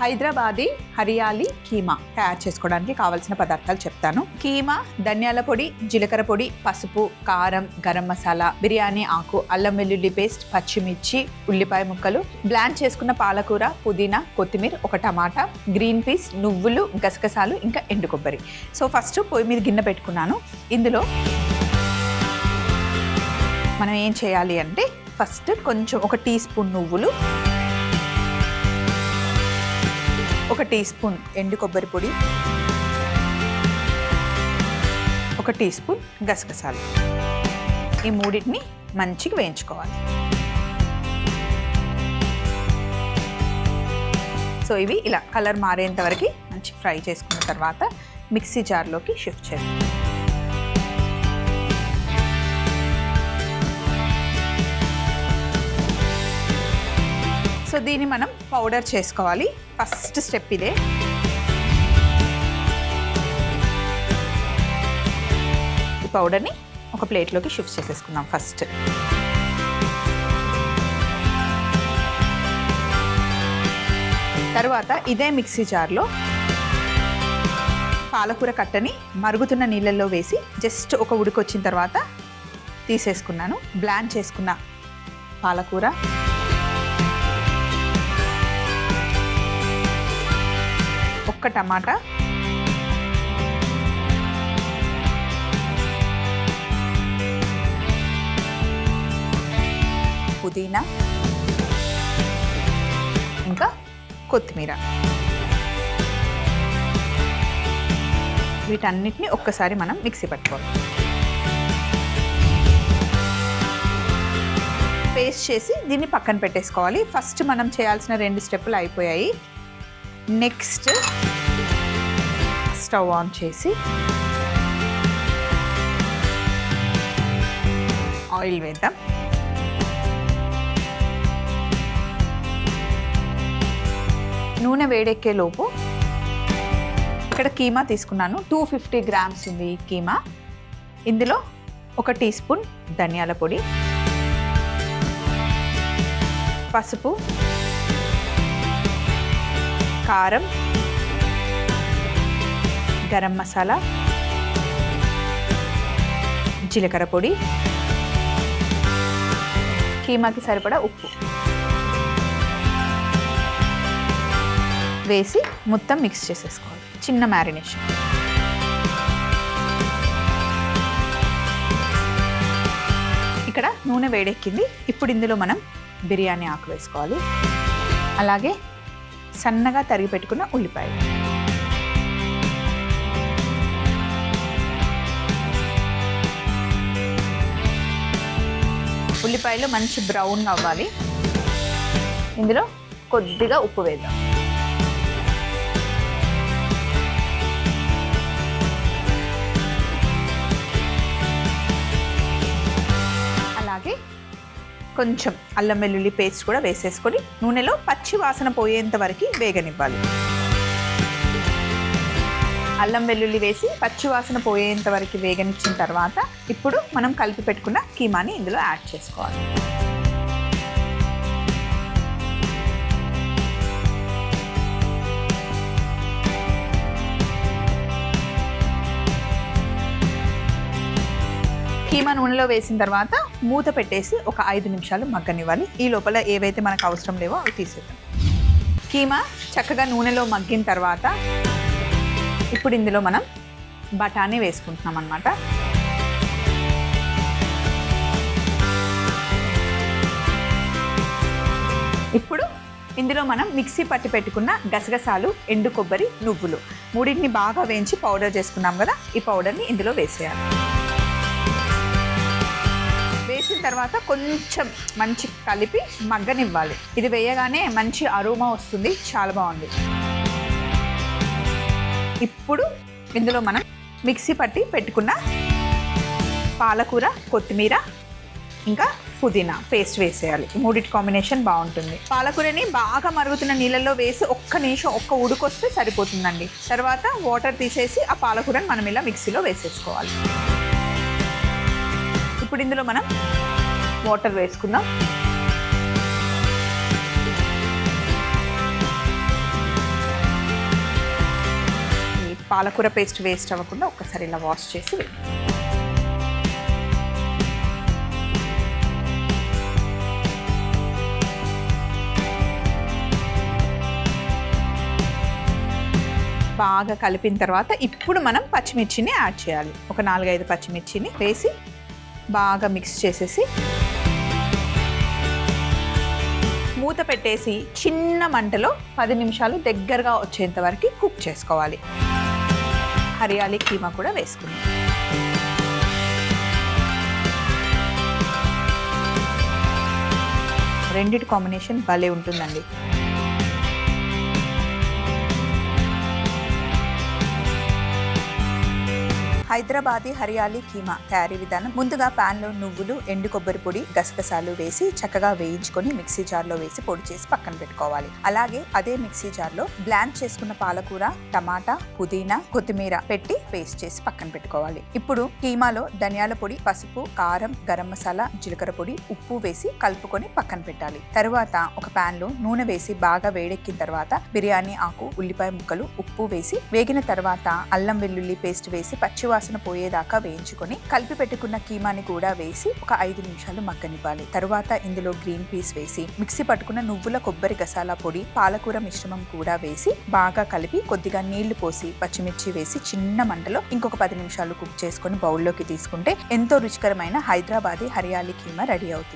హైదరాబాదీ హరియాలి కీమా తయారు చేసుకోవడానికి కావాల్సిన పదార్థాలు చెప్తాను. కీమా, ధనియాల పొడి, జీలకర్ర పొడి, పసుపు, కారం, గరం మసాలా, బిర్యానీ ఆకు, అల్లం వెల్లుల్లి పేస్ట్, పచ్చిమిర్చి, ఉల్లిపాయ ముక్కలు, బ్లాండ్ చేసుకున్న పాలకూర, పుదీనా, కొత్తిమీర, ఒక టమాటా, గ్రీన్ పీస్, నువ్వులు, గసగసాలు, ఇంకా ఎండు కొబ్బరి. సో ఫస్ట్ పొయ్యి మీద గిన్నె పెట్టుకున్నాను. ఇందులో మనం ఏం చేయాలి అంటే ఫస్ట్ కొంచెం 1 టీ స్పూన్ నువ్వులు, 1 టీ స్పూన్ ఎండు కొబ్బరి పొడి, 1 టీ స్పూన్ గసగసాలు, ఈ మూడింటిని మంచిగా వేయించుకోవాలి. సో ఇవి ఇలా కలర్ మారేంత వరకు మంచిగా ఫ్రై చేసుకున్న తర్వాత మిక్సీ జార్లోకి షిఫ్ట్ చేయాలి. సో దీన్ని మనం పౌడర్ చేసుకోవాలి. ఫస్ట్ స్టెప్ ఇదే. ఈ పౌడర్ని ఒక ప్లేట్లోకి షిఫ్ట్ చేసేసుకుందాం ఫస్ట్. తర్వాత ఇదే మిక్సీ జార్లో పాలకూర కట్టని మరుగుతున్న నీళ్ళల్లో వేసి జస్ట్ ఒక ఉడికొచ్చిన తర్వాత తీసేసుకున్నాను. బ్లాండ్ చేసుకున్న పాలకూర, ఒక్క టమాటా, పుదీనా, ఇంకా కొత్తిమీర, వీటన్నిటిని ఒక్కసారి మనం మిక్సీ పట్టుకోవాలి. పేస్ట్ చేసి దీన్ని పక్కన పెట్టేసుకోవాలి. ఫస్ట్ మనం చేయాల్సిన 2 స్టెప్పులు అయిపోయాయి. నెక్స్ట్ స్టవ్ ఆన్ చేసి ఆయిల్ వేద్దాం. నూనె వేడెక్కే లోపు ఇక్కడ కీమా తీసుకున్నాను. 250 గ్రామ్స్ ఉంది ఈ కీమా. ఇందులో 1 టీ స్పూన్ ధనియాల పొడి, పసుపు, కారం, గరం మసాలా, జీలకర్ర పొడి, కీమాకి సరిపడా ఉప్పు వేసి మొత్తం మిక్స్ చేసేసుకోవాలి. చిన్న మ్యారినేషన్. ఇక్కడ నూనె వేడెక్కింది. ఇప్పుడు ఇందులో మనం బిర్యానీ ఆకు వేసుకోవాలి. అలాగే సన్నగా తరిగి పెట్టుకున్న ఉల్లిపాయలు, ఉల్లిపాయలు మంచి బ్రౌన్ అవ్వాలి. ఇందులో కొద్దిగా ఉప్పు వేద్దాం. అలాగే కొంచెం అల్లం వెల్లుల్లి పేస్ట్ కూడా వేసేసుకొని నూనెలో పచ్చి వాసన పోయేంత వరకు వేగనివ్వాలి. అల్లం వెల్లుల్లి వేసి పచ్చి వాసన పోయేంత వరకు వేగనిచ్చిన తర్వాత ఇప్పుడు మనం కలిపి పెట్టుకున్న కీమాని ఇందులో యాడ్ చేసుకోవాలి. కీమా నూనెలో వేసిన తర్వాత మూత పెట్టేసి ఒక 5 నిమిషాలు మగ్గనివ్వాలి. ఈ లోపల ఏవైతే మనకు అవసరం లేవో అవి తీసేద్దాం. కీమా చక్కగా నూనెలో మగ్గిన తర్వాత ఇప్పుడు ఇందులో మనం బఠానీ వేసుకుంటున్నాం అన్నమాట. ఇప్పుడు ఇందులో మనం మిక్సీ పట్టి పెట్టుకున్న గసగసాలు, ఎండు కొబ్బరి, నువ్వులు మూడింటిని బాగా వేయించి పౌడర్ చేసుకున్నాం కదా, ఈ పౌడర్ని ఇందులో వేసేయాలి. వేసిన తర్వాత కొంచెం మంచి కలిపి మగ్గనివ్వాలి. ఇది వేయగానే మంచి అరోమా వస్తుంది, చాలా బాగుంది. ఇప్పుడు ఇందులో మనం మిక్సీ పట్టి పెట్టుకున్న పాలకూర, కొత్తిమీర, ఇంకా పుదీనా పేస్ట్ వేసేయాలి. మూడిటి కాంబినేషన్ బాగుంటుంది. పాలకూరని బాగా మరుగుతున్న నీళ్ళల్లో వేసి 1 నిమిషం ఉడుకొస్తే సరిపోతుందండి. తర్వాత వాటర్ తీసేసి ఆ పాలకూరని మనం ఇలా మిక్సీలో వేసేసుకోవాలి. ఇప్పుడు ఇందులో మనం వాటర్ వేసుకుందాం. పాలకూర పేస్ట్ వేస్ట్ అవ్వకుండా ఒక్కసారి ఇలా వాష్ చేసి బాగా కలిపిన తర్వాత ఇప్పుడు మనం పచ్చిమిర్చిని యాడ్ చేయాలి. ఒక 4-5 పచ్చిమిర్చిని వేసి బాగా మిక్స్ చేసేసి మూత పెట్టేసి చిన్న మంటలో 10 నిమిషాలు దగ్గరగా వచ్చేంత వరకు కుక్ చేసుకోవాలి. హరియాలి కీమా కూడా వేసుకుందాం. రెండిటి కాంబినేషన్ భలే ఉంటుందండి. హైదరాబాదీ హరియాలి కీమా తయారీ విధానం. ముందుగా పాన్ లో నువ్వులు, ఎండు కొబ్బరి పొడి, గసగసాలు వేసి చక్కగా వేయించుకొని మిక్సీ జార్ లో వేసి పొడి చేసి పక్కన పెట్టుకోవాలి. అలాగే అదే మిక్సీ జార్ లో బ్లాండ్ చేసుకున్న పాలకూర, టమాటా, పుదీనా, కొత్తిమీర పెట్టి పేస్ట్ చేసి పక్కన పెట్టుకోవాలి. ఇప్పుడు కీమాలో ధనియాల పొడి, పసుపు, కారం, గరం మసాలా, జీలకర్ర పొడి, ఉప్పు వేసి కలుపుకొని పక్కన పెట్టాలి. తరువాత ఒక పాన్ లో నూనె వేసి బాగా వేడెక్కిన తర్వాత బిర్యానీ ఆకు, ఉల్లిపాయ ముక్కలు, ఉప్పు వేసి వేగిన తర్వాత అల్లం వెల్లుల్లి పేస్ట్ వేసి పచ్చివాసన పోయేదాకా వేయించుకొని కలిపి పెట్టుకున్న కీమాని కూడా వేసి ఒక 5 నిమిషాలు మగ్గనివ్వాలి. తరువాత ఇందులో గ్రీన్ పీస్ వేసి మిక్సీ పట్టుకున్న నువ్వుల, కొబ్బరి గసాలా పొడి, పాలకూర మిశ్రమం కూడా వేసి బాగా కలిపి కొద్దిగా నీళ్లు పోసి పచ్చిమిర్చి వేసి చిన్న మంటలో ఇంకొక 10 నిమిషాలు కుక్ చేసుకొని బౌల్లోకి తీసుకుంటే ఎంతో రుచికరమైన హైదరాబాదీ హరియాలి కీమా రెడీ అవుతుంది.